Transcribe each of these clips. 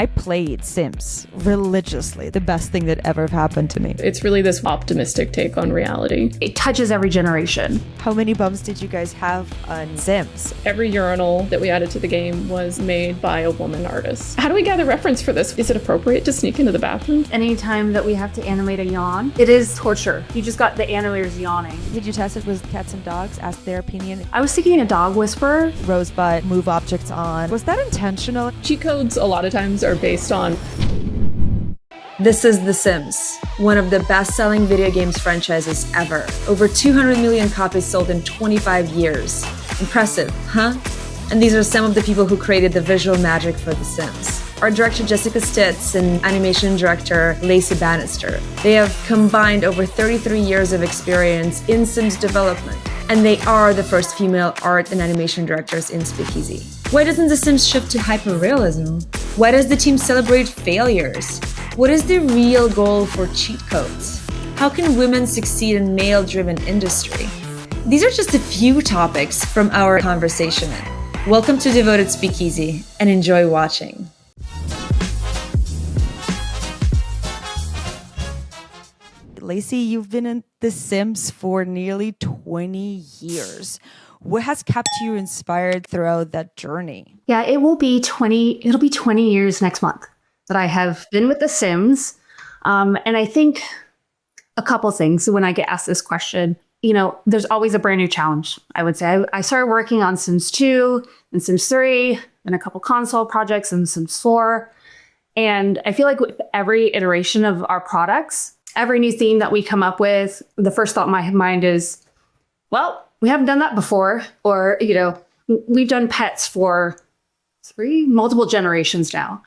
I played Sims religiously. The best thing that ever happened to me. It's really this optimistic take on reality. It touches every generation. How many bumps did you guys have on Sims? Every urinal that we added to the game was made by a woman artist. How do we gather reference for this? Is it appropriate to sneak into the bathroom? Anytime that we have to animate a yawn, it is torture. You just got the animators yawning. Did you test it with cats and dogs? Ask their opinion. I was thinking a dog whisperer. Rosebud, move objects on. Was that intentional? Cheat codes a lot of times are based on... This is The Sims, one of the best-selling video games franchises ever. Over 200 million copies sold in 25 years. Impressive, huh? And these are some of the people who created the visual magic for The Sims. Art director Jessica Stites and animation director Lacey Banister. They have combined over 33 years of experience in Sims development, and they are the first female art and animation directors in SpeakEasy. Why doesn't The Sims shift to hyperrealism? Why does the team celebrate failures? What is the real goal for cheat codes? How can women succeed in male-driven industry? These are just a few topics from our conversation. Welcome to Devoted SpeakEasy, and enjoy watching. Lacey, you've been in The Sims for nearly 20 years. What has kept you inspired throughout that journey? Yeah, it'll be 20 years next month that I have been with The Sims. And I think a couple things when I get asked this question, there's always a brand new challenge, I would say. I started working on Sims 2 and Sims 3 and a couple console projects and Sims 4. And I feel like with every iteration of our products, every new theme that we come up with, the first thought in my mind is, well, we haven't done that before. Or, we've done pets for multiple generations now.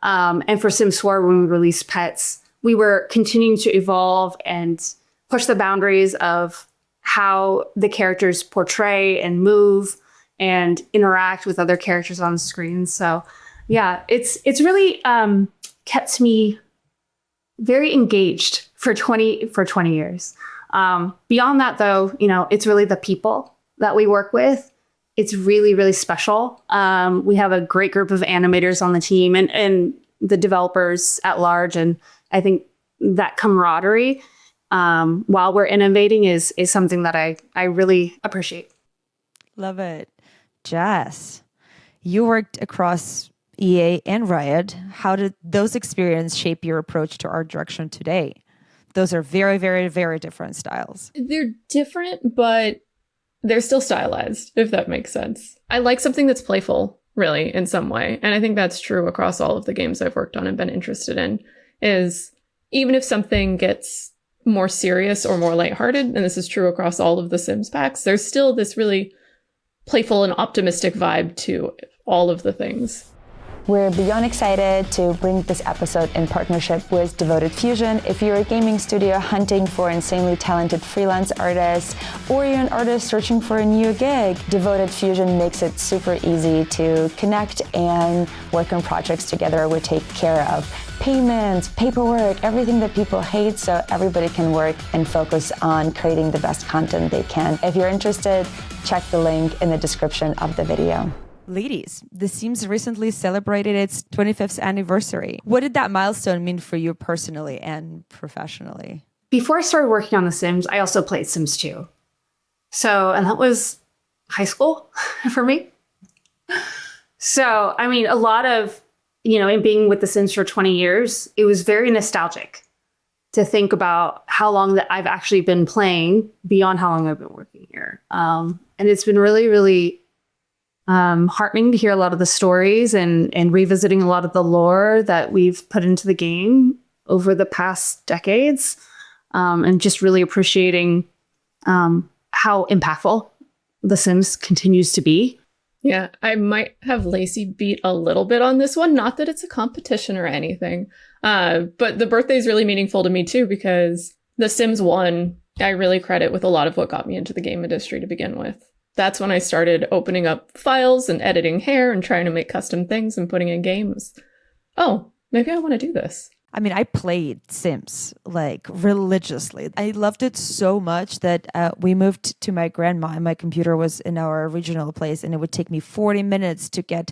And for Sims 4, when we released pets, we were continuing to evolve and push the boundaries of how the characters portray and move and interact with other characters on the screen. So yeah, it's really kept me very engaged for 20 years. Beyond that, though, it's really the people that we work with. It's really, really special. We have a great group of animators on the team and the developers at large. And I think that camaraderie while we're innovating is something that I really appreciate. Love it. Jess, you worked across EA and Riot. How did those experiences shape your approach to art direction today? Those are very, very, very different styles. They're different, but they're still stylized, if that makes sense. I like something that's playful, really, in some way. And I think that's true across all of the games I've worked on and been interested in, is even if something gets more serious or more lighthearted, and this is true across all of the Sims packs, there's still this really playful and optimistic vibe to all of the things. We're beyond excited to bring this episode in partnership with Devoted Fusion. If you're a gaming studio hunting for insanely talented freelance artists, or you're an artist searching for a new gig, Devoted Fusion makes it super easy to connect and work on projects together. We take care of payments, paperwork, everything that people hate, so everybody can work and focus on creating the best content they can. If you're interested, check the link in the description of the video. Ladies, The Sims recently celebrated its 25th anniversary. What did that milestone mean for you personally and professionally? Before I started working on The Sims, I also played Sims 2. And that was high school for me. So, a lot of, in being with The Sims for 20 years, it was very nostalgic to think about how long that I've actually been playing beyond how long I've been working here. And it's been really, really heartening to hear a lot of the stories and revisiting a lot of the lore that we've put into the game over the past decades, and just really appreciating how impactful The Sims continues to be. Yeah, I might have Lacey beat a little bit on this one. Not that it's a competition or anything, but the birthday is really meaningful to me too, because The Sims 1, I really credit with a lot of what got me into the game industry to begin with. That's when I started opening up files and editing hair and trying to make custom things and putting in games. Oh, maybe I want to do this. I played Sims religiously. I loved it so much that we moved to my grandma and my computer was in our original place, and it would take me 40 minutes to get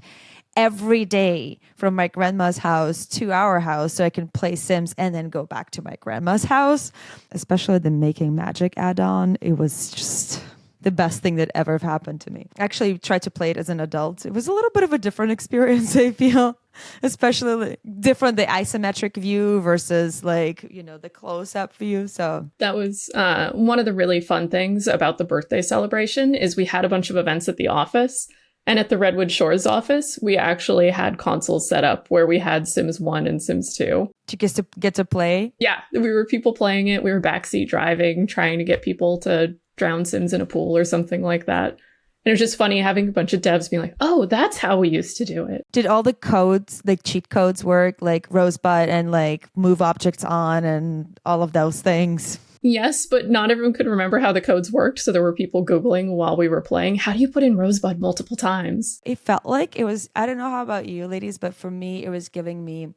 every day from my grandma's house to our house so I can play Sims and then go back to my grandma's house. Especially the Making Magic add-on. It was just the best thing that ever happened to me. I actually tried to play it as an adult. It was a little bit of a different experience, I feel. Especially different, the isometric view versus the close-up view. So that was one of the really fun things about the birthday celebration is we had a bunch of events at the office. And at the Redwood Shores office, we actually had consoles set up where we had Sims 1 and Sims 2. Did you get to play? Yeah, we were people playing it. We were backseat driving, trying to get people to drown Sims in a pool or something like that. And it was just funny having a bunch of devs being like, oh, that's how we used to do it. Did all the codes, like cheat codes work, like Rosebud and like move objects on and all of those things? Yes, but not everyone could remember how the codes worked. So there were people Googling while we were playing, how do you put in Rosebud multiple times? It felt like it was, I don't know how about you ladies, but for me, it was giving me,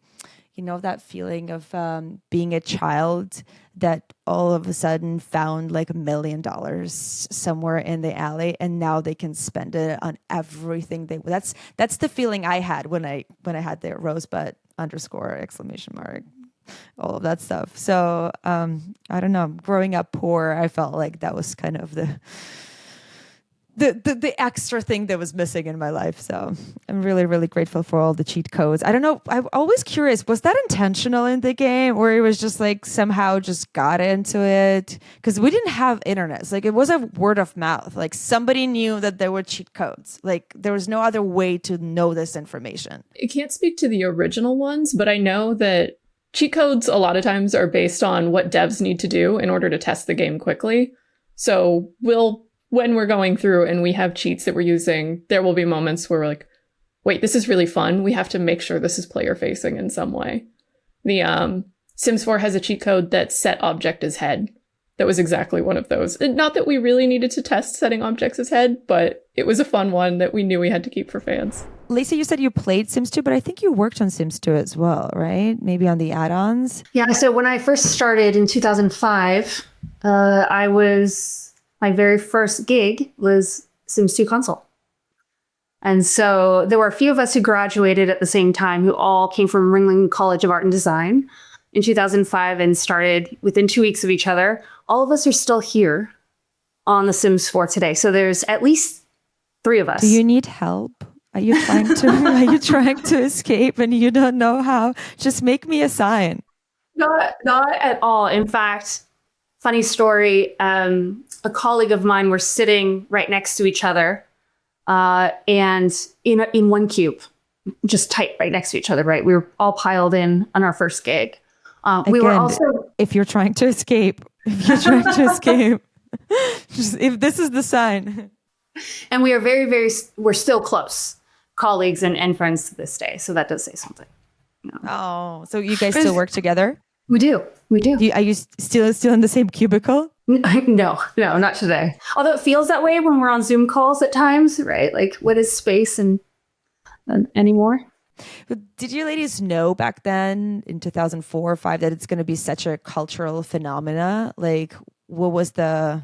that feeling of being a child that all of a sudden found like $1 million somewhere in the alley, and now they can spend it on everything that's the feeling I had when I had the Rosebud !! All of that stuff. So I don't know. Growing up poor, I felt like that was kind of the extra thing that was missing in my life. So I'm really, really grateful for all the cheat codes. I don't know. I'm always curious, was that intentional in the game, or it was just like somehow just got into it? Because we didn't have internet. Like it was a word of mouth. Like somebody knew that there were cheat codes. Like there was no other way to know this information. I can't speak to the original ones, but I know that cheat codes a lot of times are based on what devs need to do in order to test the game quickly. So when we're going through and we have cheats that we're using, there will be moments where we're like, wait, this is really fun. We have to make sure this is player facing in some way. The Sims 4 has a cheat code that set object as head. That was exactly one of those. Not that we really needed to test setting objects as head, but it was a fun one that we knew we had to keep for fans. Lacey, you said you played Sims 2, but I think you worked on Sims 2 as well, right? Maybe on the add-ons? Yeah, so when I first started in 2005, my very first gig was Sims 2 console. And so there were a few of us who graduated at the same time who all came from Ringling College of Art and Design in 2005 and started within 2 weeks of each other. All of us are still here on The Sims 4 today. So there's at least 3 of us. Do you need help? Are you trying to escape and you don't know how? Just make me a sign. Not at all. In fact, funny story, a colleague of mine were sitting right next to each other and in one cube, just tight right next to each other, right? We were all piled in on our first gig. We were also... If you're trying to escape, just if this is the sign. And we are we're still close colleagues and friends to this day. So that does say something. Oh, so you guys still work together? We do. Are you still in the same cubicle? No, not today. Although it feels that way when we're on Zoom calls at times, right? Like, what is space and anymore? But did you ladies know back then in 2004 or 5 that it's going to be such a cultural phenomena? Like, what was the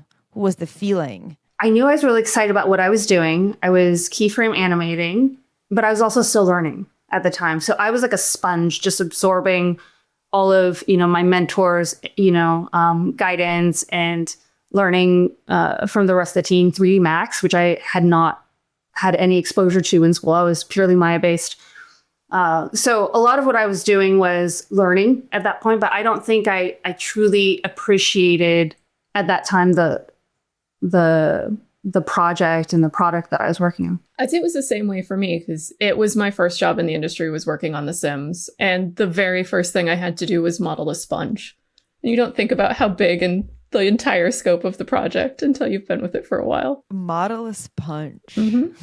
feeling? I knew I was really excited about what I was doing. I was keyframe animating, but I was also still learning at the time. So I was like a sponge, just absorbing all of, my mentors, guidance and learning from the rest of the team 3D Max, which I had not had any exposure to in school. I was purely Maya-based. So a lot of what I was doing was learning at that point, but I don't think I truly appreciated at that time the project and the product that I was working on. I'd say it was the same way for me because it was my first job in the industry was working on The Sims. And the very first thing I had to do was model a sponge. And you don't think about how big and the entire scope of the project until you've been with it for a while. Model a sponge. Mm-hmm.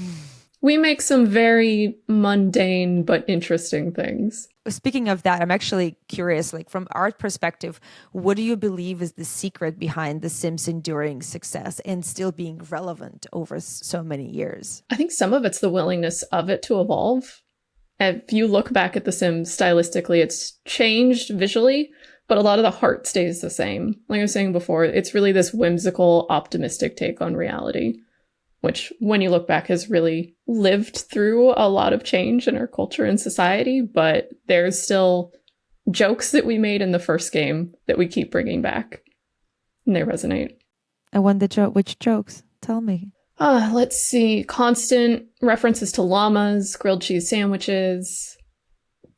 We make some very mundane but interesting things. Speaking of that, I'm actually curious, like from art perspective, what do you believe is the secret behind The Sims' enduring success and still being relevant over so many years? I think some of it's the willingness of it to evolve. If you look back at The Sims stylistically, it's changed visually, but a lot of the heart stays the same. Like I was saying before, it's really this whimsical, optimistic take on reality. which when you look back has really lived through a lot of change in our culture and society, but there's still jokes that we made in the first game that we keep bringing back, and they resonate. And which jokes? Tell me. Let's see. Constant references to llamas, grilled cheese sandwiches,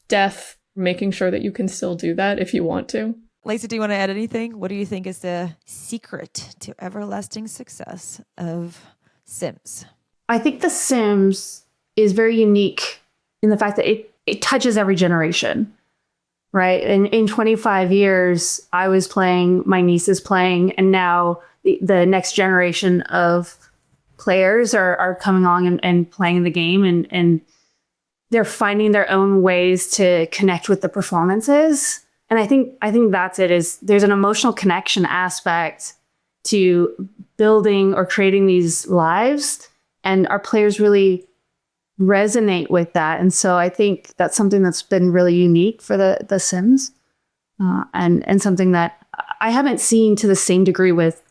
death, making sure that you can still do that if you want to. Lacey, do you want to add anything? What do you think is the secret to everlasting success of Sims? I think The Sims is very unique in the fact that it touches every generation, right? And in 25 years, I was playing, my niece is playing, and now the next generation of players are coming on and playing the game, and they're finding their own ways to connect with the performances. And I think that's it, is there's an emotional connection aspect to building or creating these lives, and our players really resonate with that. And so I think that's something that's been really unique for the Sims, and something that I haven't seen to the same degree with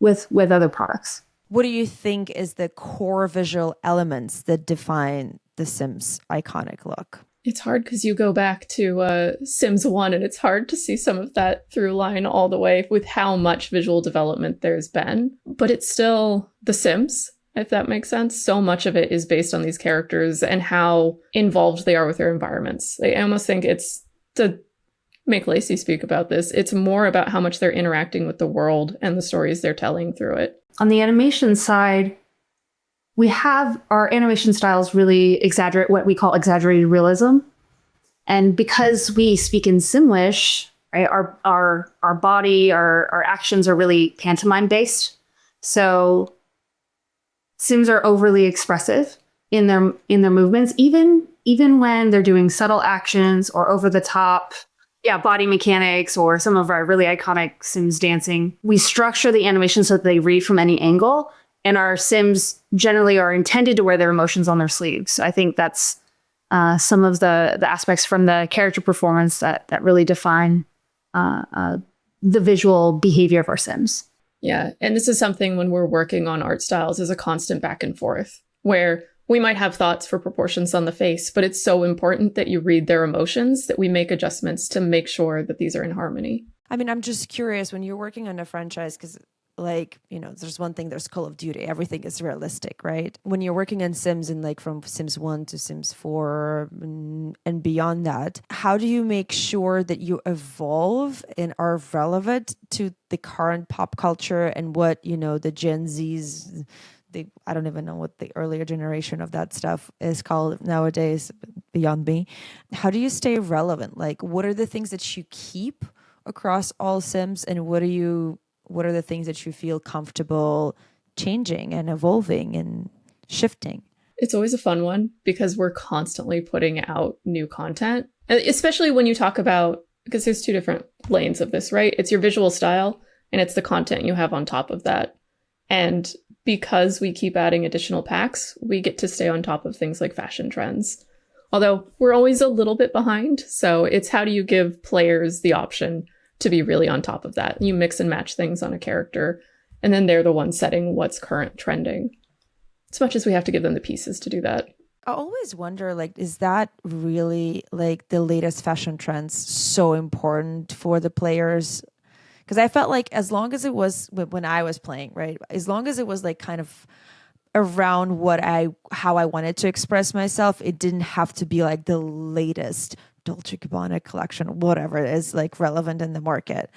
other products. What do you think is the core visual elements that define the Sims iconic look? It's hard because you go back to Sims 1 and it's hard to see some of that through line all the way with how much visual development there's been. But it's still The Sims, if that makes sense. So much of it is based on these characters and how involved they are with their environments. I almost think it's, to make Lacey speak about this, it's more about how much they're interacting with the world and the stories they're telling through it. On the animation side, we have our animation styles really exaggerate what we call exaggerated realism. And because we speak in Simlish, right, our body, our actions are really pantomime based. So Sims are overly expressive in their movements, even when they're doing subtle actions or over the top, body mechanics, or some of our really iconic Sims dancing. We structure the animation so that they read from any angle. And our Sims generally are intended to wear their emotions on their sleeves. So I think that's some of the aspects from the character performance that really define the visual behavior of our Sims. Yeah, and this is something when we're working on art styles is a constant back and forth, where we might have thoughts for proportions on the face, but it's so important that you read their emotions that we make adjustments to make sure that these are in harmony. I mean, I'm just curious, when you're working on a franchise, because there's one thing, there's Call of Duty, everything is realistic, right? When you're working on Sims and from Sims 1 to Sims 4 and beyond that, how do you make sure that you evolve and are relevant to the current pop culture and what, the Gen Zs, I don't even know what the earlier generation of that stuff is called nowadays, beyond me. How do you stay relevant? What are the things that you keep across all Sims, and what are the things that you feel comfortable changing and evolving and shifting? It's always a fun one because we're constantly putting out new content, especially when you talk about, because there's two different lanes of this, right? It's your visual style and it's the content you have on top of that. And because we keep adding additional packs, we get to stay on top of things like fashion trends. Although we're always a little bit behind. So it's how do you give players the option to be really on top of that? You mix and match things on a character, and then they're the ones setting what's current trending. As much as we have to give them the pieces to do that. I always wonder, is that really the latest fashion trends so important for the players? Because I felt like as long as it was when I was playing, right? As long as it was kind of around how I wanted to express myself, it didn't have to be the latest Dolce & Gabbana collection, whatever it is relevant in the market.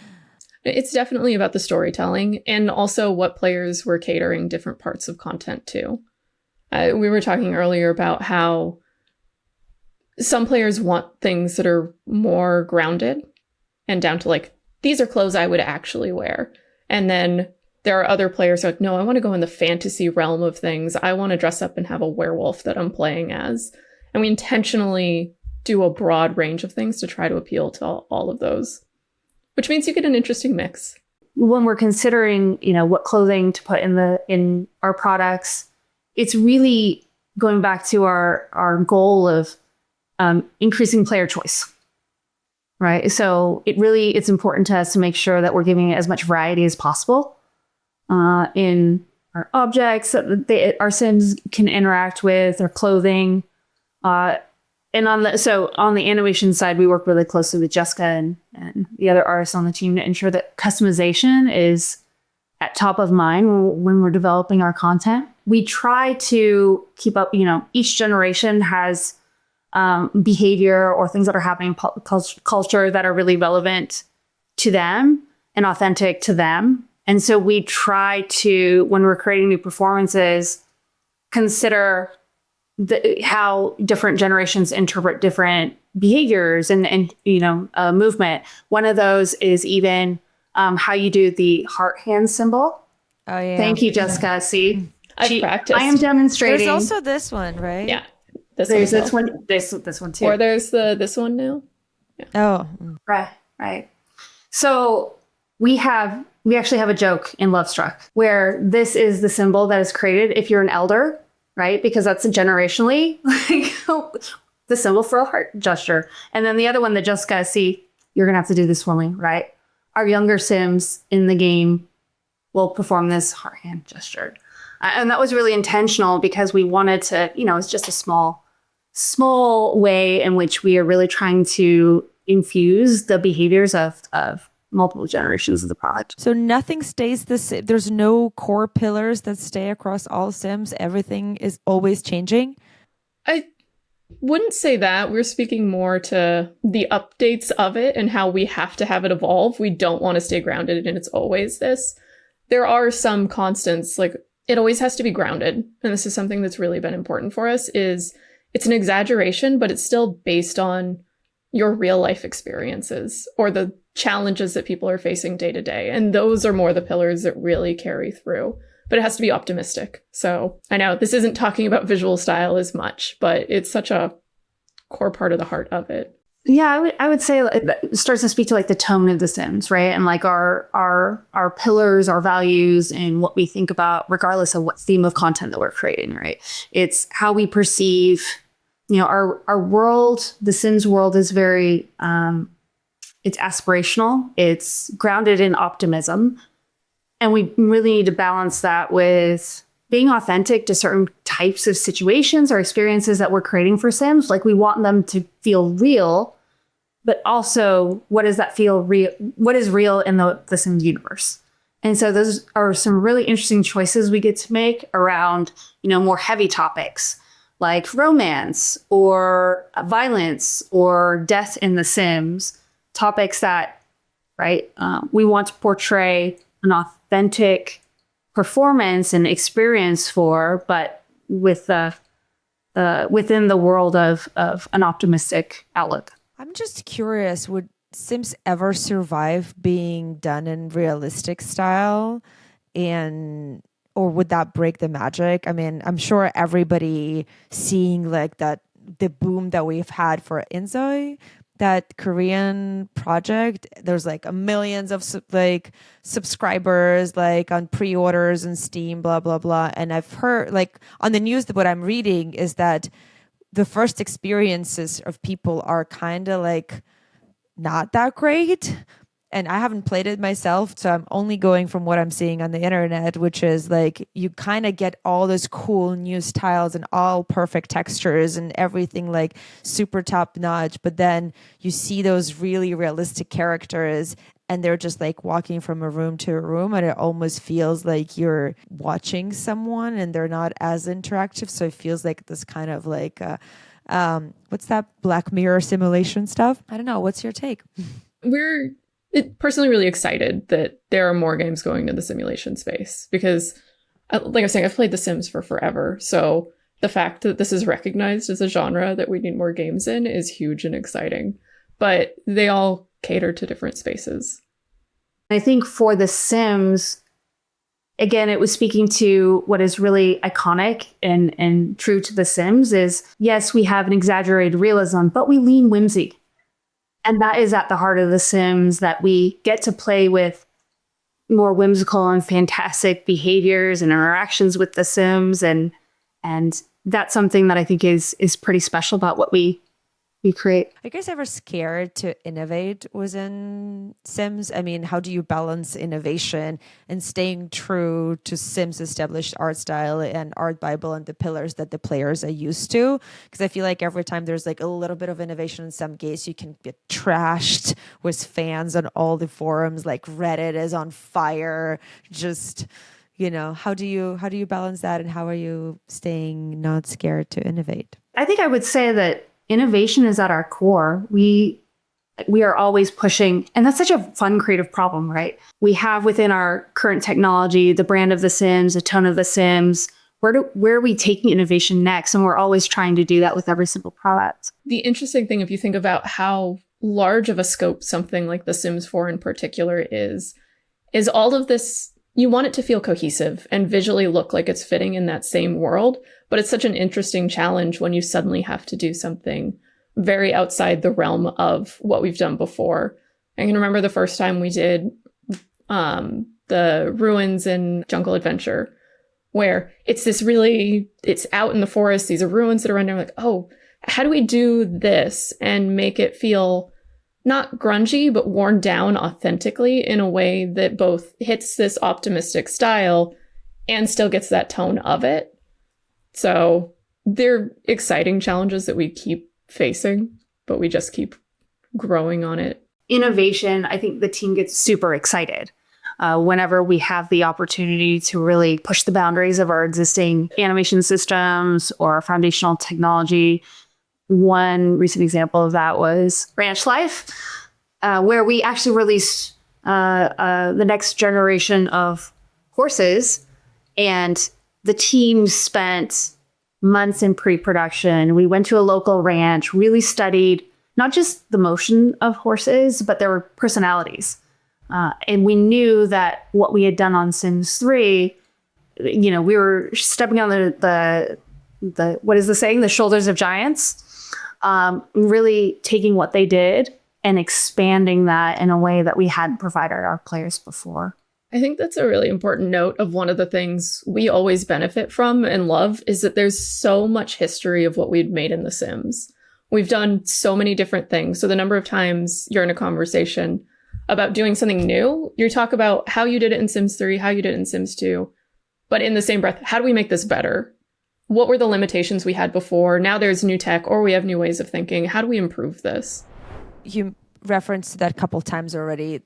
It's definitely about the storytelling and also what players were catering different parts of content to. We were talking earlier about how some players want things that are more grounded and down to these are clothes I would actually wear. And then there are other players who are no, I want to go in the fantasy realm of things. I want to dress up and have a werewolf that I'm playing as. And we intentionally do a broad range of things to try to appeal to all of those, which means you get an interesting mix. When we're considering, what clothing to put in our products, it's really going back to our goal of increasing player choice, right? So it's important to us to make sure that we're giving it as much variety as possible in objects that our Sims can interact with, their clothing. And on the animation side, we work really closely with Jessica and the other artists on the team to ensure that customization is at top of mind when we're developing our content. We try to keep up, each generation has behavior or things that are happening in pop culture that are really relevant to them and authentic to them. And so we try to, when we're creating new performances, consider how different generations interpret different behaviors and movement. One of those is even how you do the heart hand symbol. Oh yeah. Thank you, Jessica. See, I've practiced. I am demonstrating. There's also this one, right? Yeah. There's this one. This one too. Or there's this one now. Yeah. Oh. Right. So we actually have a joke in Love Struck where this is the symbol that is created if you're an elder, right? Because that's generationally the symbol for a heart gesture. And then the other one that Jessica, see, you're going to have to do this for me, right? Our younger Sims in the game will perform this heart hand gesture. And that was really intentional because we wanted to, it's just a small way in which we are really trying to infuse the behaviors of multiple generations of the product. So nothing stays the same. There's no core pillars that stay across all Sims. Everything is always changing. I wouldn't say that. We're speaking more to the updates of it and how we have to have it evolve. We don't want to stay grounded and it's always this. There are some constants, like it always has to be grounded. And this is something that's really been important for us, is it's an exaggeration, but it's still based on your real life experiences or the challenges that people are facing day to day. And those are more the pillars that really carry through. But it has to be optimistic. So I know this isn't talking about visual style as much, but it's such a core part of the heart of it. Yeah, I would say it starts to speak to like the tone of the Sims, right? And like our pillars, our values, and what we think about, regardless of what theme of content that we're creating, right? It's how we perceive, our world. The Sims world is very, it's aspirational. It's grounded in optimism. And we really need to balance that with being authentic to certain types of situations or experiences that we're creating for Sims. Like we want them to feel real, but also what does that feel real? What is real in the Sims universe? And so those are some really interesting choices we get to make around, more heavy topics like romance or violence or death in the Sims, topics that, right, we want to portray an authentic performance and experience for, but with within the world of an optimistic outlook. I'm just curious, would Sims ever survive being done in realistic style, or would that break the magic? I mean, I'm sure everybody seeing like the boom that we've had for Inzoi, that Korean project, there's like millions of subscribers, like on pre-orders and Steam, blah, blah, blah. And I've heard like on the news that what I'm reading is that the first experiences of people are kind of like not that great. And I haven't played it myself, so I'm only going from what I'm seeing on the internet, which is like you kind of get all those cool new styles and all perfect textures and everything like super top notch. But then you see those really realistic characters and they're just like walking from a room to a room, and it almost feels like you're watching someone and they're not as interactive. So it feels like this kind of like, what's that Black Mirror simulation stuff? I don't know. What's your take? We're personally really excited that there are more games going to the simulation space because, like I was saying, I've played The Sims for forever. So the fact that this is recognized as a genre that we need more games in is huge and exciting. But they all cater to different spaces. I think for The Sims, again, it was speaking to what is really iconic and true to The Sims is, yes, we have an exaggerated realism, but we lean whimsy. And that is at the heart of The Sims, that we get to play with more whimsical and fantastic behaviors and interactions with The Sims. And that's something that I think is pretty special about what we we create. Are you guys ever scared to innovate within Sims? I mean, how do you balance innovation and staying true to Sims' established art style and art Bible and the pillars that the players are used to? Because I feel like every time there's like a little bit of innovation in some case, you can get trashed with fans on all the forums, like Reddit is on fire. Just, how do you balance that, and how are you staying not scared to innovate? I think I would say that innovation is at our core. We are always pushing, and that's such a fun creative problem, right? We have within our current technology, the brand of The Sims, the tone of The Sims. Where are we taking innovation next? And we're always trying to do that with every single product. The interesting thing, if you think about how large of a scope something like The Sims 4 in particular is all of this, you want it to feel cohesive and visually look like it's fitting in that same world. But it's such an interesting challenge when you suddenly have to do something very outside the realm of what we've done before. I can remember the first time we did the ruins in Jungle Adventure, where it's out in the forest. These are ruins that are under, like, oh, how do we do this and make it feel not grungy, but worn down authentically in a way that both hits this optimistic style and still gets that tone of it. So they're exciting challenges that we keep facing, but we just keep growing on it. Innovation, I think the team gets super excited whenever we have the opportunity to really push the boundaries of our existing animation systems or foundational technology. One recent example of that was Ranch Life, where we actually released the next generation of horses, and the team spent months in pre-production. We went to a local ranch, really studied not just the motion of horses, but their personalities. And we knew that what we had done on Sims 3, we were stepping on the what is the saying? The shoulders of giants. Really taking what they did and expanding that in a way that we hadn't provided our players before. I think that's a really important note of one of the things we always benefit from and love is that there's so much history of what we'd made in The Sims. We've done so many different things. So the number of times you're in a conversation about doing something new, you talk about how you did it in Sims 3, how you did it in Sims 2, but in the same breath, how do we make this better? What were the limitations we had before? Now there's new tech, or we have new ways of thinking. How do we improve this? You referenced that a couple times already,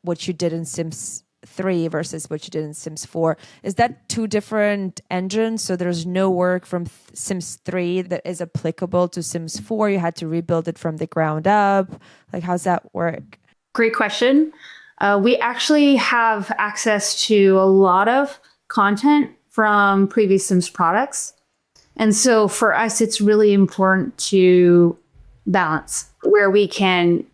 what you did in Sims 3 versus what you did in Sims 4. Is that two different engines? So there's no work from Sims 3 that is applicable to Sims 4. You had to rebuild it from the ground up. Like, how's that work? Great question. We actually have access to a lot of content from previous Sims products. And so for us, it's really important to balance where we can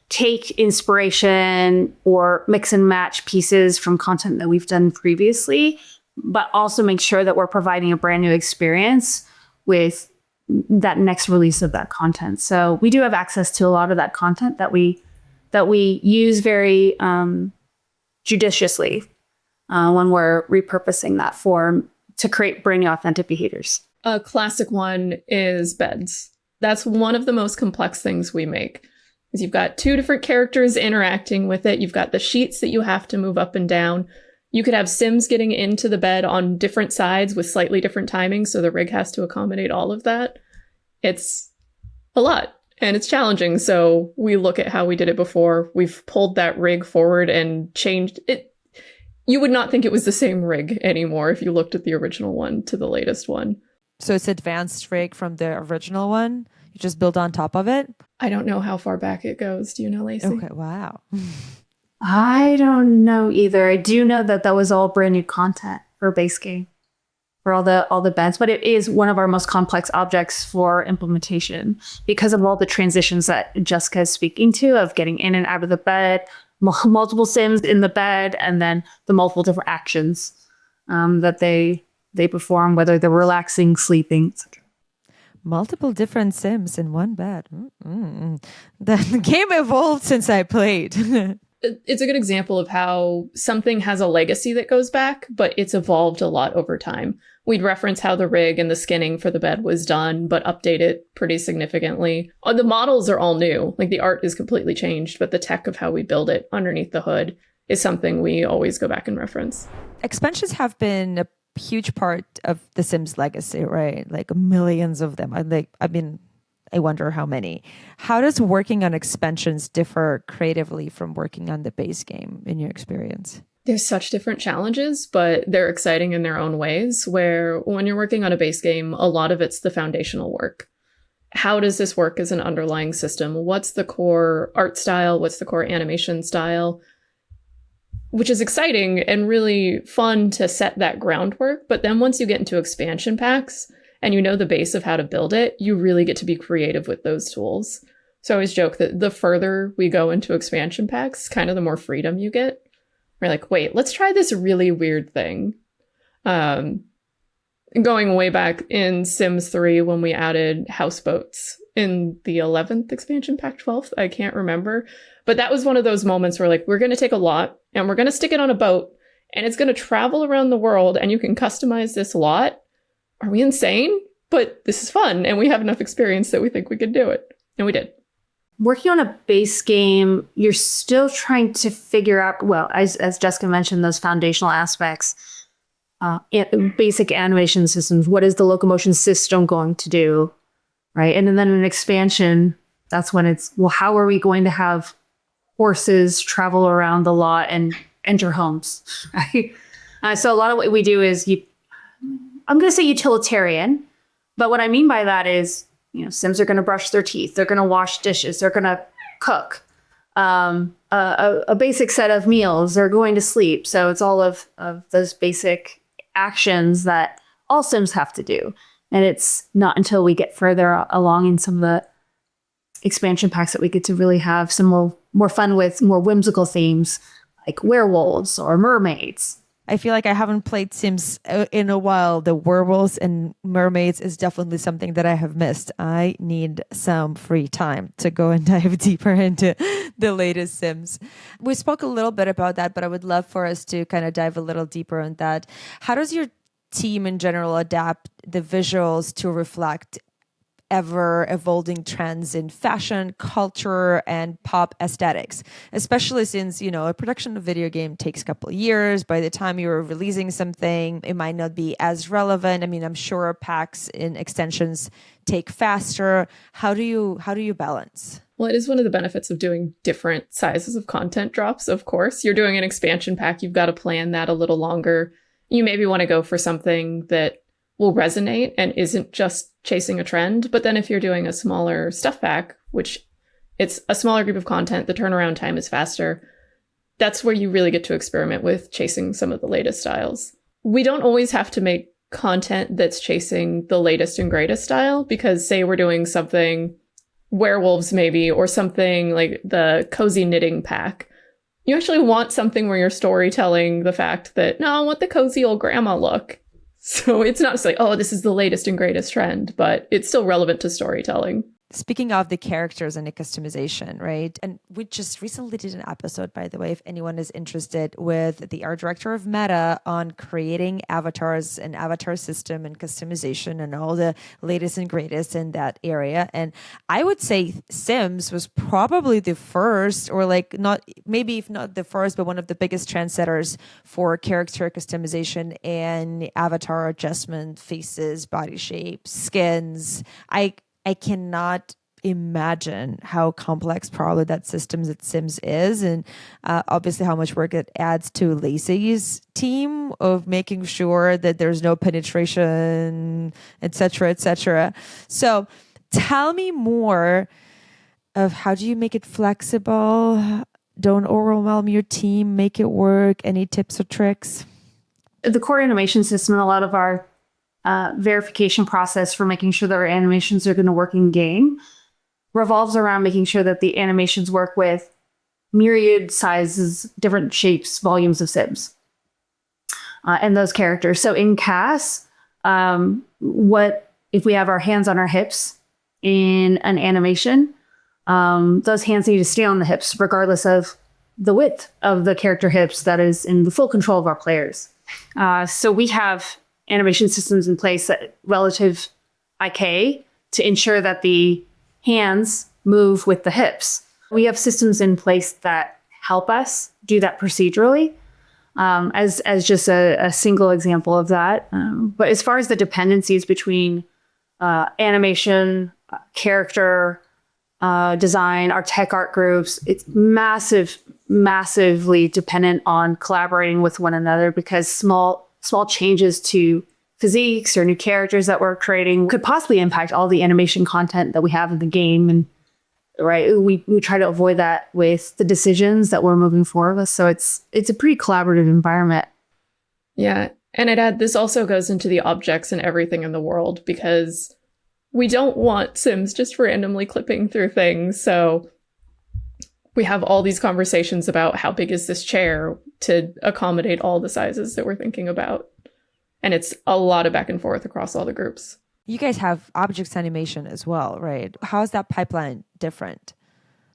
take inspiration or mix and match pieces from content that we've done previously, but also make sure that we're providing a brand new experience with that next release of that content. So we do have access to a lot of that content that we use very judiciously when we're repurposing that form to create brand new authentic behaviors. A classic one is beds. That's one of the most complex things we make. Is you've got two different characters interacting with it. You've got the sheets that you have to move up and down. You could have Sims getting into the bed on different sides with slightly different timings, so the rig has to accommodate all of that. It's a lot, and it's challenging. So we look at how we did it before. We've pulled that rig forward and changed it. You would not think it was the same rig anymore if you looked at the original one to the latest one. So it's advanced rig from the original one? You just build on top of it? I don't know how far back it goes. Do you know, Lacey? Okay, wow. I don't know either. I do know that was all brand new content for base game, for all the beds, but it is one of our most complex objects for implementation because of all the transitions that Jessica is speaking to, of getting in and out of the bed, multiple Sims in the bed, and then the multiple different actions that they perform, whether they're relaxing, sleeping, etc. Multiple different Sims in one bed. The game evolved since I played. It's a good example of how something has a legacy that goes back, but it's evolved a lot over time. we'd reference how the rig and the skinning for the bed was done, but update it pretty significantly. The models are all new. Like the art is completely changed, but the tech of how we build it underneath the hood is something we always go back and reference. Expansions have been a huge part of The Sims legacy, right? Like millions of them. I wonder how many. How does working on expansions differ creatively from working on the base game in your experience? There's such different challenges, but they're exciting in their own ways, where when you're working on a base game, a lot of it's the foundational work. How does this work as an underlying system? What's the core art style? What's the core animation style? Which is exciting and really fun to set that groundwork. But then once you get into expansion packs and you know the base of how to build it, you really get to be creative with those tools. So I always joke that the further we go into expansion packs, kind of the more freedom you get. We're like, wait, let's try this really weird thing. Going way back in Sims 3 when we added houseboats in the 11th expansion pack, 12th, I can't remember. But that was one of those moments where like, we're going to take a lot and we're going to stick it on a boat and it's going to travel around the world and you can customize this lot. Are we insane? But this is fun and we have enough experience that we think we could do it. And we did. Working on a base game, you're still trying to figure out, well, as Jessica mentioned, those foundational aspects, basic animation systems. What is the locomotion system going to do? Right. And then an expansion, that's when it's, well, how are we going to have horses travel around the lot and enter homes? Right? So a lot of what we do is, I'm going to say utilitarian, but what I mean by that is, Sims are going to brush their teeth. They're going to wash dishes. They're going to cook a basic set of meals. They're going to sleep. So it's all of those basic actions that all Sims have to do. And it's not until we get further along in some of the expansion packs that we get to really have some more fun with more whimsical themes like werewolves or mermaids. I feel like I haven't played Sims in a while. The werewolves and mermaids is definitely something that I have missed. I need some free time to go and dive deeper into the latest Sims. We spoke a little bit about that, but I would love for us to kind of dive a little deeper on that. How does your team in general adapt the visuals to reflect ever evolving trends in fashion, culture, and pop aesthetics, especially since, a production of a video game takes a couple of years. By the time you're releasing something, it might not be as relevant. I mean, I'm sure packs and extensions take faster. How do you balance? Well, it is one of the benefits of doing different sizes of content drops, of course. You're doing an expansion pack, you've got to plan that a little longer. You maybe want to go for something that will resonate and isn't just chasing a trend. But then if you're doing a smaller stuff pack, which it's a smaller group of content, the turnaround time is faster. That's where you really get to experiment with chasing some of the latest styles. We don't always have to make content that's chasing the latest and greatest style, because say we're doing something werewolves maybe, or something like the cozy knitting pack. You actually want something where you're storytelling the fact that, no, I want the cozy old grandma look. So it's not just like, oh, this is the latest and greatest trend, but it's still relevant to storytelling. Speaking of the characters and the customization, right? And we just recently did an episode, by the way, if anyone is interested, with the art director of Meta on creating avatars and avatar system and customization and all the latest and greatest in that area. And I would say Sims was probably the first, or like not, maybe if not the first, but one of the biggest trendsetters for character customization and avatar adjustment, faces, body shapes, skins. I cannot imagine how complex probably that systems at Sims is, and obviously how much work it adds to Lacey's team of making sure that there's no penetration, etc., etc. So tell me more of how do you make it flexible? Don't overwhelm your team, make it work. Any tips or tricks? The core animation system and a lot of our verification process for making sure that our animations are going to work in game revolves around making sure that the animations work with myriad sizes, different shapes, volumes of Sims and those characters. So in CAS, what if we have our hands on our hips in an animation? Those hands need to stay on the hips regardless of the width of the character hips that is in the full control of our players. So we have animation systems in place that relative IK to ensure that the hands move with the hips. We have systems in place that help us do that procedurally, as just a single example of that. But as far as the dependencies between animation, character, design, our tech art groups, it's massively dependent on collaborating with one another, because small changes to physiques or new characters that we're creating could possibly impact all the animation content that we have in the game. And right, we try to avoid that with the decisions that we're moving forward with. So it's a pretty collaborative environment. Yeah. And I'd add, this also goes into the objects and everything in the world, because we don't want Sims just randomly clipping through things. So we have all these conversations about how big is this chair to accommodate all the sizes that we're thinking about. And it's a lot of back and forth across all the groups. You guys have objects animation as well, right? How is that pipeline different?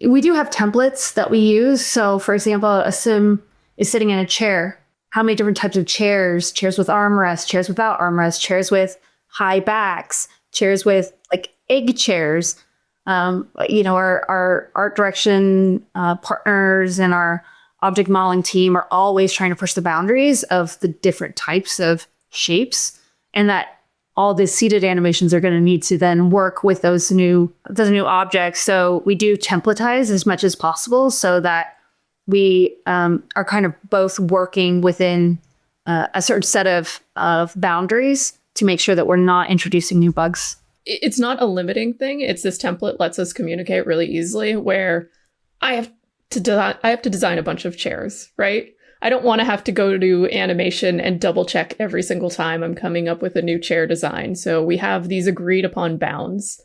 We do have templates that we use. So for example, a Sim is sitting in a chair. How many different types of chairs? Chairs with armrests, chairs without armrests, chairs with high backs, chairs with like egg chairs. Our art direction partners and our object modeling team are always trying to push the boundaries of the different types of shapes, and that all the seated animations are going to need to then work with those new objects. So we do templatize as much as possible so that we are kind of both working within a certain set of boundaries to make sure that we're not introducing new bugs. It's not a limiting thing. It's this template lets us communicate really easily, where I have to design a bunch of chairs, right? I don't want to have to go to animation and double check every single time I'm coming up with a new chair design. So we have these agreed upon bounds.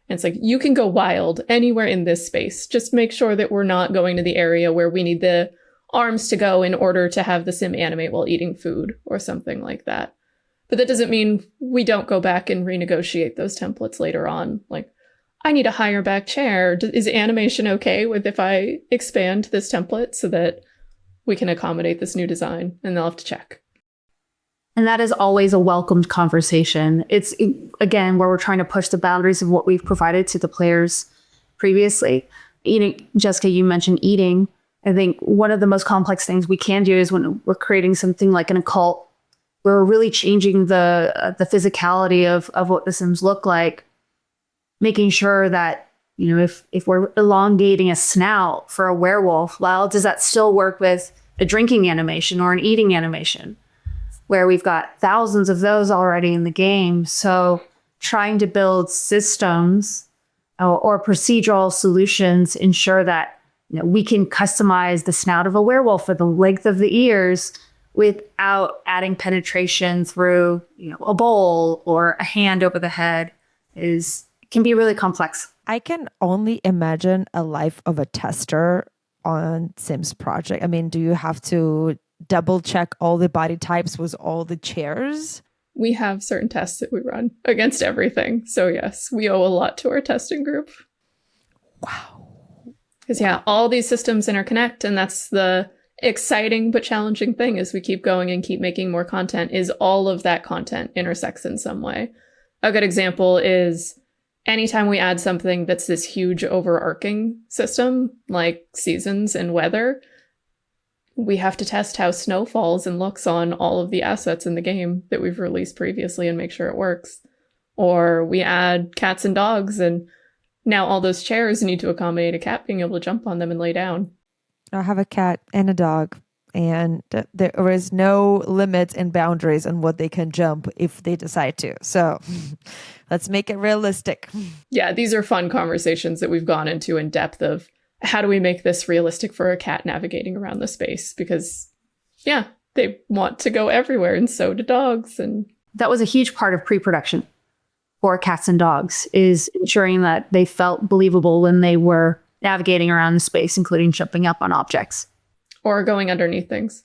And it's like, you can go wild anywhere in this space. Just make sure that we're not going to the area where we need the arms to go in order to have the Sim animate while eating food or something like that. But that doesn't mean we don't go back and renegotiate those templates later on. Like, I need a higher back chair. Is animation okay with if I expand this template so that we can accommodate this new design? And they'll have to check. And that is always a welcomed conversation. It's, again, where we're trying to push the boundaries of what we've provided to the players previously. Jessica, you mentioned eating. I think one of the most complex things we can do is when we're creating something like an occult, we're really changing the physicality of what the Sims look like, making sure that, if we're elongating a snout for a werewolf, well, does that still work with a drinking animation or an eating animation, where we've got thousands of those already in the game? So trying to build systems or procedural solutions ensure that we can customize the snout of a werewolf or the length of the ears without adding penetration through a bowl or a hand over the head can be really complex. I can only imagine a life of a tester on Sims project. I mean, do you have to double check all the body types with all the chairs? We have certain tests that we run against everything. So yes, we owe a lot to our testing group. Wow. Because all these systems interconnect, and that's the exciting but challenging thing as we keep going and keep making more content, is all of that content intersects in some way. A good example is anytime we add something that's this huge overarching system, like seasons and weather, we have to test how snow falls and looks on all of the assets in the game that we've released previously and make sure it works. Or we add cats and dogs, and now all those chairs need to accommodate a cat being able to jump on them and lay down. I have a cat and a dog, and there is no limits and boundaries on what they can jump if they decide to. So let's make it realistic. Yeah, these are fun conversations that we've gone into in depth of how do we make this realistic for a cat navigating around the space? Because, they want to go everywhere, and so do dogs. And that was a huge part of pre-production for cats and dogs, is ensuring that they felt believable when they were navigating around the space, including jumping up on objects. Or going underneath things.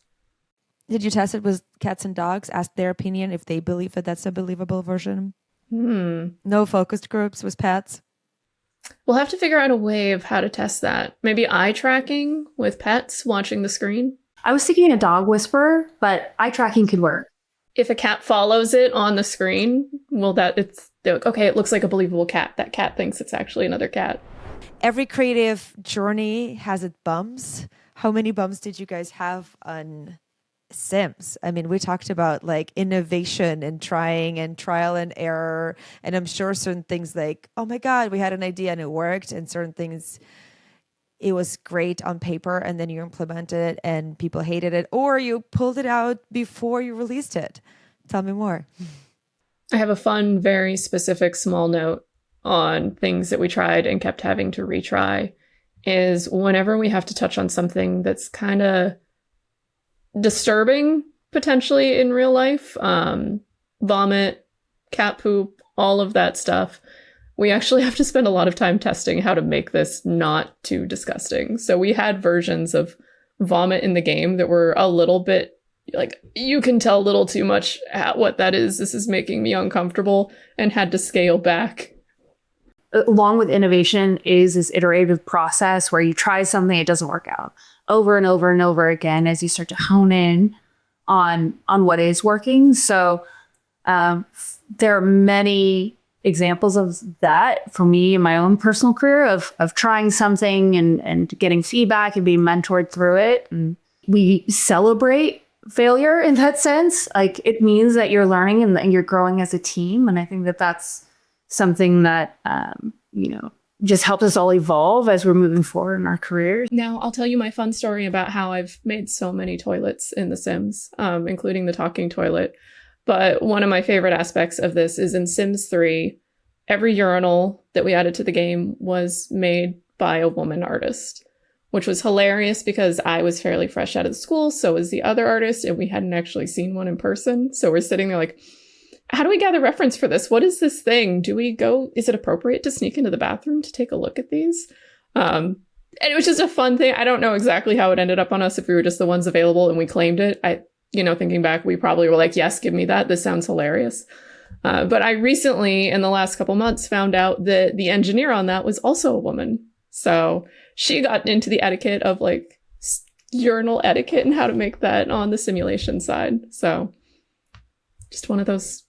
Did you test it with cats and dogs? Ask their opinion if they believe that that's a believable version? No focused groups with pets? We'll have to figure out a way of how to test that. Maybe eye tracking with pets watching the screen? I was thinking a dog whisperer, but eye tracking could work. if a cat follows it on the screen, well, they're like, okay, it looks like a believable cat. That cat thinks it's actually another cat. Every creative journey has its bumps. How many bumps did you guys have on Sims? I mean, we talked about like innovation and trying and trial and error. And I'm sure certain things like, oh my God, we had an idea and it worked. And certain things, it was great on paper and then you implemented it and people hated it, or you pulled it out before you released it. Tell me more. I have a fun, very specific small note on things that we tried and kept having to retry is whenever we have to touch on something that's kind of disturbing potentially in real life, vomit, cat poop, all of that stuff, we actually have to spend a lot of time testing how to make this not too disgusting. So we had versions of vomit in the game that were a little bit like, you can tell a little too much at what that is. This is making me uncomfortable, and had to scale back. Along with innovation is this iterative process where you try something, it doesn't work out over and over and over again as you start to hone in on what is working. So there are many examples of that for me in my own personal career of trying something and getting feedback and being mentored through it. And we celebrate failure in that sense. Like, it means that you're learning and you're growing as a team. And I think that that's something that, just helps us all evolve as we're moving forward in our careers. Now, I'll tell you my fun story about how I've made so many toilets in The Sims, including the talking toilet. But one of my favorite aspects of this is in Sims 3, every urinal that we added to the game was made by a woman artist, which was hilarious because I was fairly fresh out of school, so was the other artist, and we hadn't actually seen one in person. So we're sitting there like, how do we gather reference for this? What is this thing? Is it appropriate to sneak into the bathroom to take a look at these? And it was just a fun thing. I don't know exactly how it ended up on us, if we were just the ones available and we claimed it. Thinking back, we probably were like, yes, give me that. This sounds hilarious. But I recently, in the last couple months, found out that the engineer on that was also a woman. So she got into the etiquette of like urinal etiquette and how to make that on the simulation side. So just one of those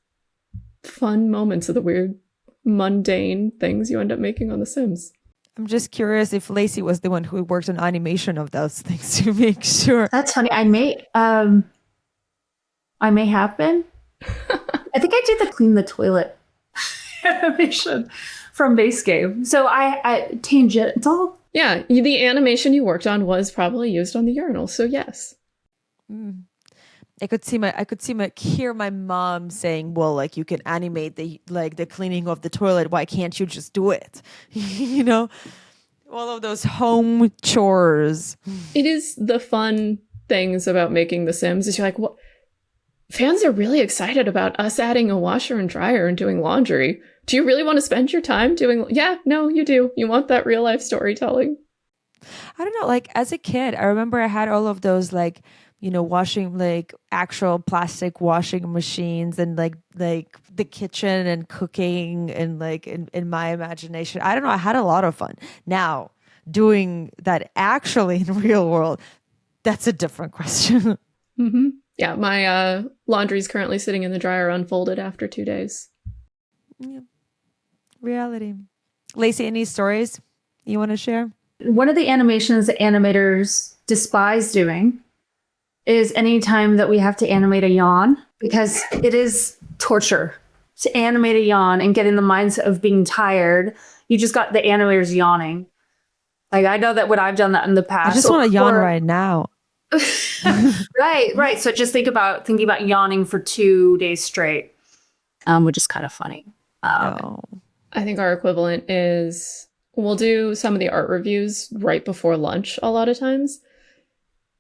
fun moments of the weird, mundane things you end up making on The Sims. I'm just curious if Lacey was the one who worked on animation of those things to make sure. That's funny. I may have been. I think I did the clean the toilet animation from base game. So I tangential. Yeah, the animation you worked on was probably used on the urinal. So yes. I could hear my mom saying, well, like, you can animate the cleaning of the toilet. Why can't you just do it? All of those home chores. It is the fun things about making The Sims is you're like, what? Fans are really excited about us adding a washer and dryer and doing laundry. Do you really want to spend your time doing? Yeah, no, you do. You want that real life storytelling. I don't know. Like, as a kid, I remember I had all of those, like, washing, like actual plastic washing machines, and like the kitchen and cooking, and like in my imagination, I don't know, I had a lot of fun. Now doing that actually in real world, that's a different question. Mm-hmm. Yeah, my laundry is currently sitting in the dryer unfolded after 2 days. Yeah. Reality. Lacey, any stories you want to share? One of the animations that animators despise doing is any time that we have to animate a yawn, because it is torture to animate a yawn and get in the mindset of being tired. You just got the animators yawning. Like, I know that when I've done that in the past. I just want to yawn right now. Right. So just thinking about yawning for 2 days straight, which is kind of funny. I think our equivalent is we'll do some of the art reviews right before lunch a lot of times.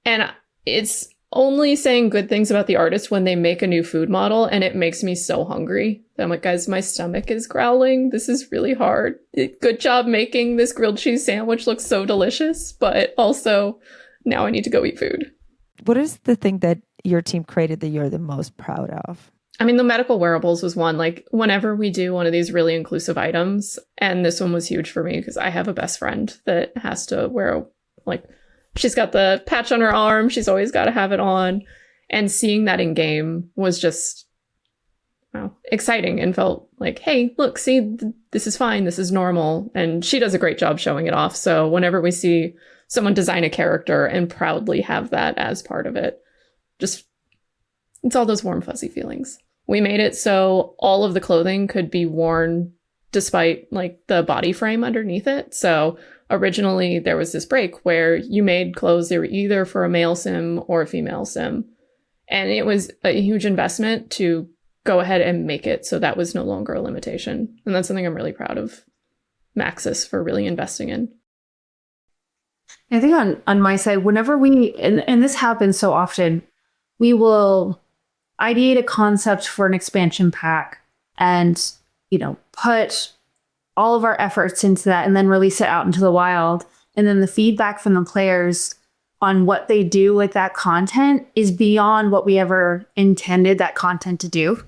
And it's only saying good things about the artist when they make a new food model, and it makes me so hungry. I'm like, guys, my stomach is growling. This is really hard. Good job making this grilled cheese sandwich look so delicious, but also now I need to go eat food. What is the thing that your team created that you're the most proud of? I mean, the medical wearables was one. Like, whenever we do one of these really inclusive items, and this one was huge for me because I have a best friend that has to wear she's got the patch on her arm. She's always got to have it on. And seeing that in game was just exciting and felt like, hey, look, see, this is fine. This is normal. And she does a great job showing it off. So whenever we see someone design a character and proudly have that as part of it, just, it's all those warm, fuzzy feelings. We made it so all of the clothing could be worn despite like the body frame underneath it. So originally there was this break where you made clothes that were either for a male sim or a female sim. And it was a huge investment to go ahead and make it so that was no longer a limitation. And that's something I'm really proud of Maxis for really investing in. I think on my side, whenever and this happens so often, we will ideate a concept for an expansion pack and, put all of our efforts into that and then release it out into the wild. And then the feedback from the players on what they do with that content is beyond what we ever intended that content to do.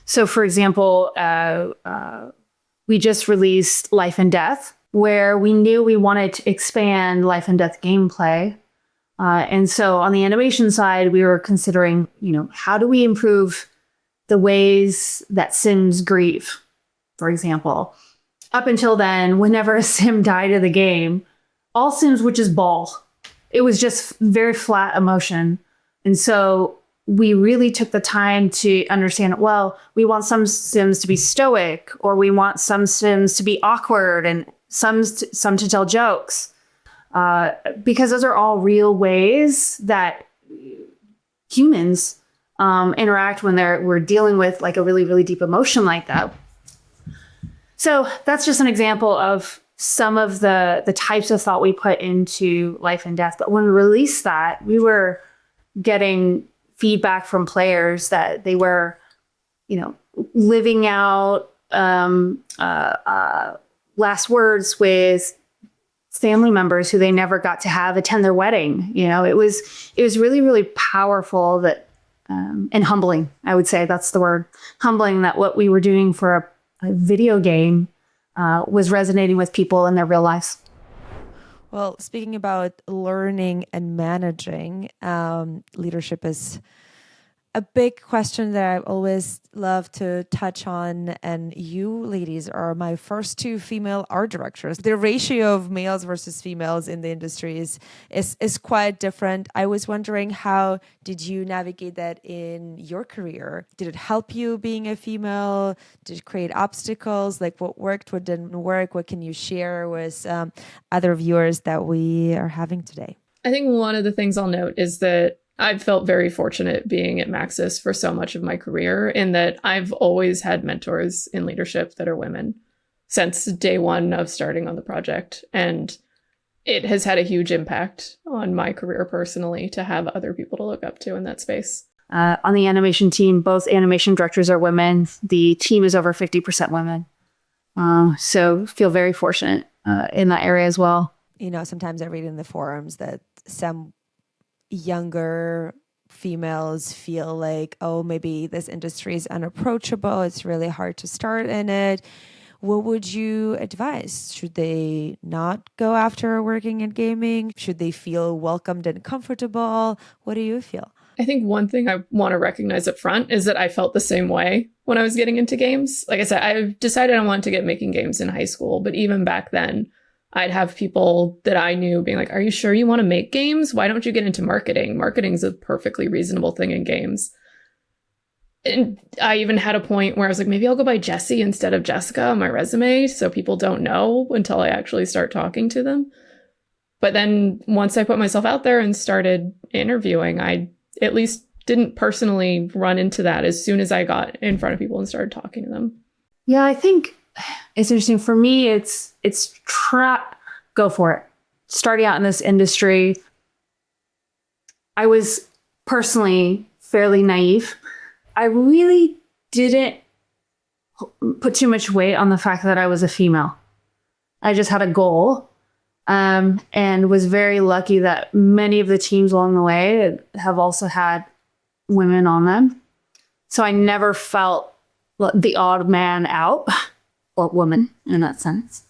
So, for example, we just released Life and Death, where we knew we wanted to expand Life and Death gameplay. And so on the animation side, we were considering, how do we improve the ways that Sims grieve, for example. Up until then, whenever a Sim died of the game, all Sims would just bawl. It was just very flat emotion. And so we really took the time to understand, well, we want some Sims to be stoic, or we want some Sims to be awkward and some to tell jokes. Because those are all real ways that humans interact when we're dealing with like a really, really deep emotion like that. So that's just an example of some of the types of thought we put into Life and Death. But when we released that, we were getting feedback from players that they were, living out last words with family members who they never got to have attend their wedding. It was really, really powerful that and humbling. I would say that's the word, humbling, that what we were doing for a video game was resonating with people in their real lives. Well, speaking about learning and managing, leadership is a big question that I always love to touch on. And you ladies are my first two female art directors. The ratio of males versus females in the industry is quite different. I was wondering, how did you navigate that in your career? Did it help you being a female? Did it create obstacles? Like what worked, what didn't work? What can you share with other viewers that we are having today? I think one of the things I'll note is that I've felt very fortunate being at Maxis for so much of my career, in that I've always had mentors in leadership that are women since day one of starting on the project. And it has had a huge impact on my career personally to have other people to look up to in that space. On the animation team, both animation directors are women. The team is over 50% women. So feel very fortunate in that area as well. Sometimes I read in the forums that some younger females feel like, oh, maybe this industry is unapproachable. It's really hard to start in it. What would you advise? Should they not go after working in gaming? Should they feel welcomed and comfortable? What do you feel? I think one thing I want to recognize up front is that I felt the same way when I was getting into games. Like I said, I decided I wanted to get making games in high school, but even back then, I'd have people that I knew being like, are you sure you want to make games? Why don't you get into marketing? Marketing's a perfectly reasonable thing in games. And I even had a point where I was like, maybe I'll go by Jessie instead of Jessica on my resume, so people don't know until I actually start talking to them. But then once I put myself out there and started interviewing, I at least didn't personally run into that as soon as I got in front of people and started talking to them. Yeah, I think it's interesting. For me, it's go for it. Starting out in this industry, I was personally fairly naive. I really didn't put too much weight on the fact that I was a female. I just had a goal, and was very lucky that many of the teams along the way have also had women on them. So I never felt the odd man out. Or woman in that sense.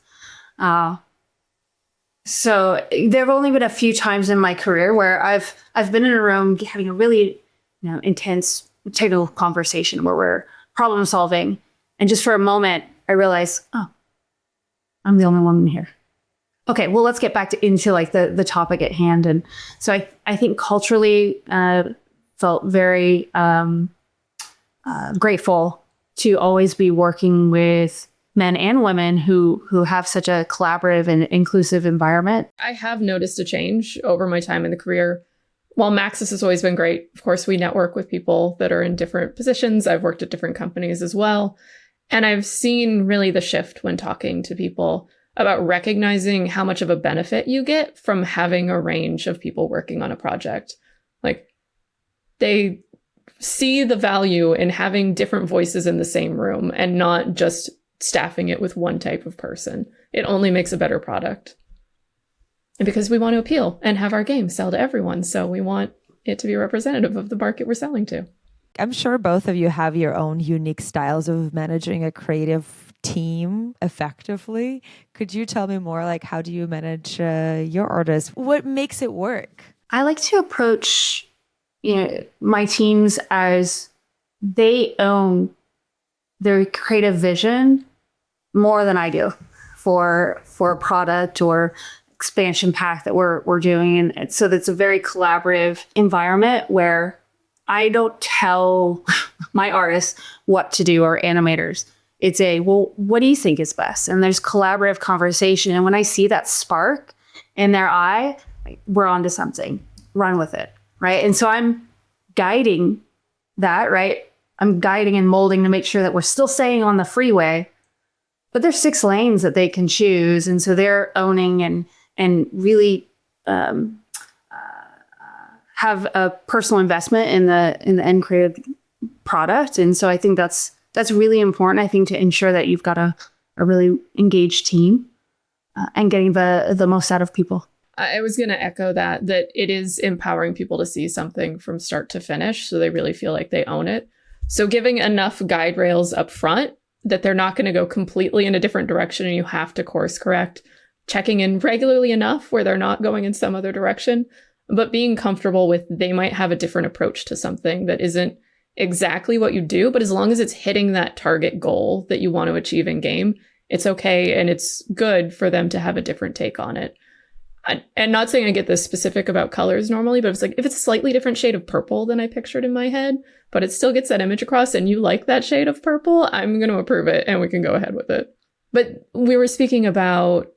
So there have only been a few times in my career where I've been in a room having a really intense technical conversation where we're problem solving. And just for a moment, I realized, oh, I'm the only woman here. Okay, well, let's get back into like the topic at hand. And so I think culturally felt very grateful to always be working with men and women who have such a collaborative and inclusive environment. I have noticed a change over my time in the career. While Maxis has always been great, of course, we network with people that are in different positions. I've worked at different companies as well. And I've seen really the shift when talking to people about recognizing how much of a benefit you get from having a range of people working on a project. Like, they see the value in having different voices in the same room and not just staffing it with one type of person. It only makes a better product. And because we want to appeal and have our game sell to everyone, so we want it to be representative of the market we're selling to. I'm sure both of you have your own unique styles of managing a creative team effectively. Could you tell me more, like, how do you manage your artists? What makes it work? I like to approach, my teams as they own their creative vision more than I do for a product or expansion pack that we're doing. And so that's a very collaborative environment where I don't tell my artists what to do or animators. It's well, what do you think is best? And there's collaborative conversation. And when I see that spark in their eye, we're onto something. Run with it, right? And so I'm guiding that, right? I'm guiding and molding to make sure that we're still staying on the freeway, but there's 6 lanes that they can choose. And so they're owning and really have a personal investment in the end creative product. And so I think that's really important, I think, to ensure that you've got a really engaged team and getting the most out of people. I was going to echo that it is empowering people to see something from start to finish, so they really feel like they own it. So giving enough guide rails up front that they're not going to go completely in a different direction and you have to course correct, checking in regularly enough where they're not going in some other direction, but being comfortable with they might have a different approach to something that isn't exactly what you do, but as long as it's hitting that target goal that you want to achieve in game, it's okay and it's good for them to have a different take on it. And not saying I get this specific about colors normally, but it's like, if it's a slightly different shade of purple than I pictured in my head, but it still gets that image across and you like that shade of purple, I'm going to approve it and we can go ahead with it. But we were speaking about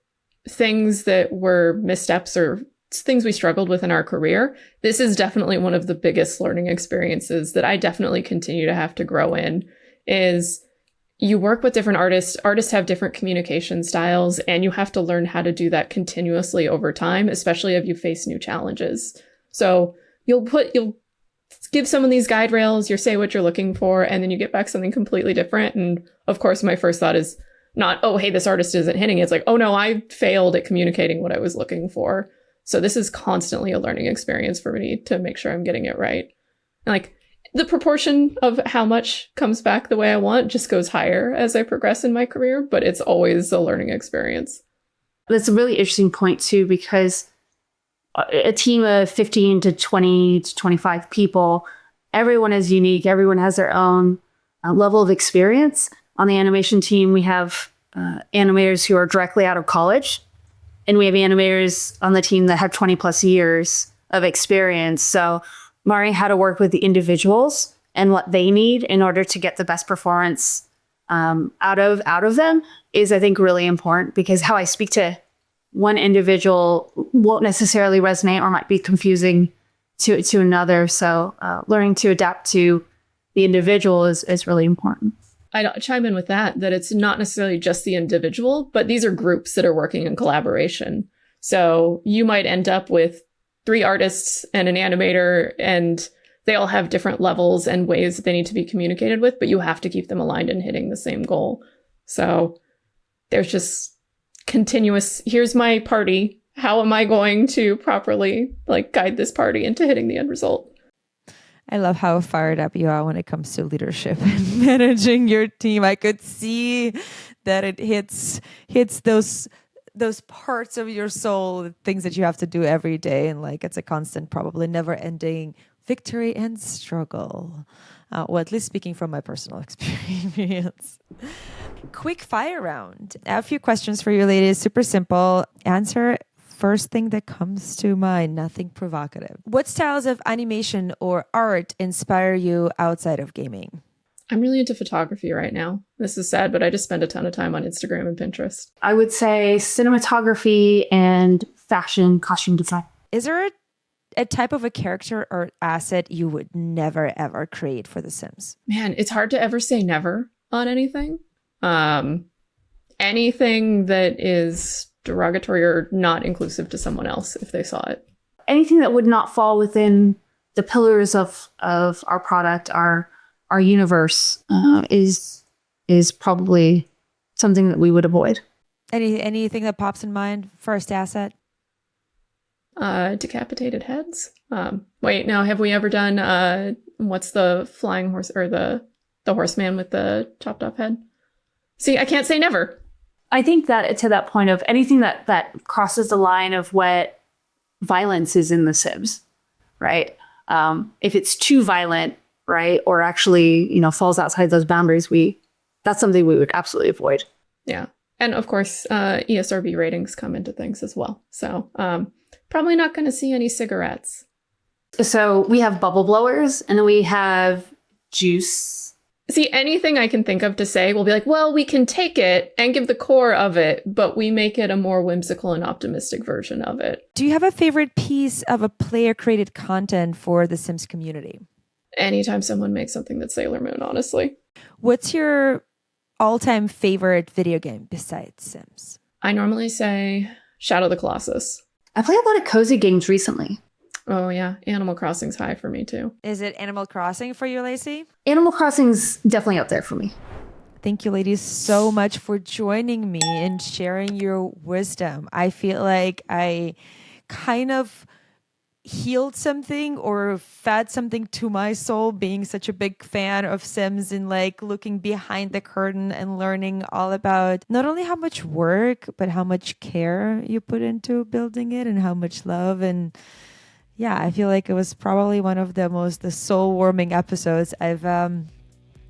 things that were missteps or things we struggled with in our career. This is definitely one of the biggest learning experiences that I definitely continue to have to grow in, is you work with different artists. Artists have different communication styles, and you have to learn how to do that continuously over time, especially if you face new challenges. So you'll give someone these guide rails, you say what you're looking for, and then you get back something completely different. And of course, my first thought is not, oh, hey, this artist isn't hitting it. It's like, oh no, I failed at communicating what I was looking for. So this is constantly a learning experience for me to make sure I'm getting it right. And like, the proportion of how much comes back the way I want just goes higher as I progress in my career, but it's always a learning experience. That's a really interesting point too, because a team of 15 to 20 to 25 people, everyone is unique. Everyone has their own level of experience. On the animation team, we have animators who are directly out of college, and we have animators on the team that have 20 plus years of experience. So Mari had to work with the individuals and what they need in order to get the best performance out of them is, I think, really important, because how I speak to one individual won't necessarily resonate or might be confusing to another. So learning to adapt to the individual is really important. I chime in with that it's not necessarily just the individual, but these are groups that are working in collaboration. So you might end up with 3 artists and an animator, and they all have different levels and ways that they need to be communicated with, but you have to keep them aligned and hitting the same goal. So there's just continuous, here's my party. How am I going to properly guide this party into hitting the end result? I love how fired up you are when it comes to leadership and managing your team. I could see that it hits those parts of your soul, things that you have to do every day. And it's a constant, probably never ending Victory and struggle. Well, at least speaking from my personal experience. Quick fire round. I have a few questions for you, ladies. Super simple. Answer first thing that comes to mind, nothing provocative. What styles of animation or art inspire you outside of gaming? I'm really into photography right now. This is sad, but I just spend a ton of time on Instagram and Pinterest. I would say cinematography and fashion, costume design. Is there a type of a character or asset you would never, ever create for The Sims? Man, it's hard to ever say never on anything. Anything that is derogatory or not inclusive to someone else if they saw it. Anything that would not fall within the pillars of our product, our universe, is probably something that we would avoid. Anything that pops in mind? First asset? Decapitated heads. Wait, now have we ever done what's the flying horse or the horseman with the chopped off head? See, I can't say never. I think that to that point of anything that crosses the line of what violence is in The Sims, right? If it's too violent, right, or actually, falls outside those boundaries, that's something we would absolutely avoid. Yeah. And of course, ESRB ratings come into things as well. So probably not going to see any cigarettes. So we have bubble blowers and then we have juice. See, anything I can think of to say, we'll be like, well, we can take it and give the core of it, but we make it a more whimsical and optimistic version of it. Do you have a favorite piece of a player-created content for the Sims community? Anytime someone makes something that's Sailor Moon, honestly. What's your all-time favorite video game besides Sims? I normally say Shadow of the Colossus. I played a lot of cozy games recently. Oh, yeah. Animal Crossing's high for me, too. Is it Animal Crossing for you, Lacey? Animal Crossing's definitely up there for me. Thank you, ladies, so much for joining me and sharing your wisdom. I feel like I kind of healed something or fed something to my soul being such a big fan of Sims and like looking behind the curtain and learning all about not only how much work, but how much care you put into building it and how much love. And yeah, I feel like it was probably one of the soul-warming episodes I've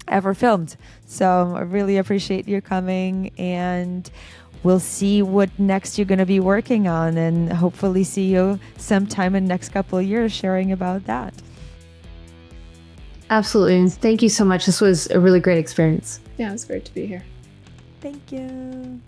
ever filmed. So I really appreciate you coming, and we'll see what next you're going to be working on, and hopefully see you sometime in the next couple of years sharing about that. Absolutely. Thank you so much. This was a really great experience. Yeah, it was great to be here. Thank you.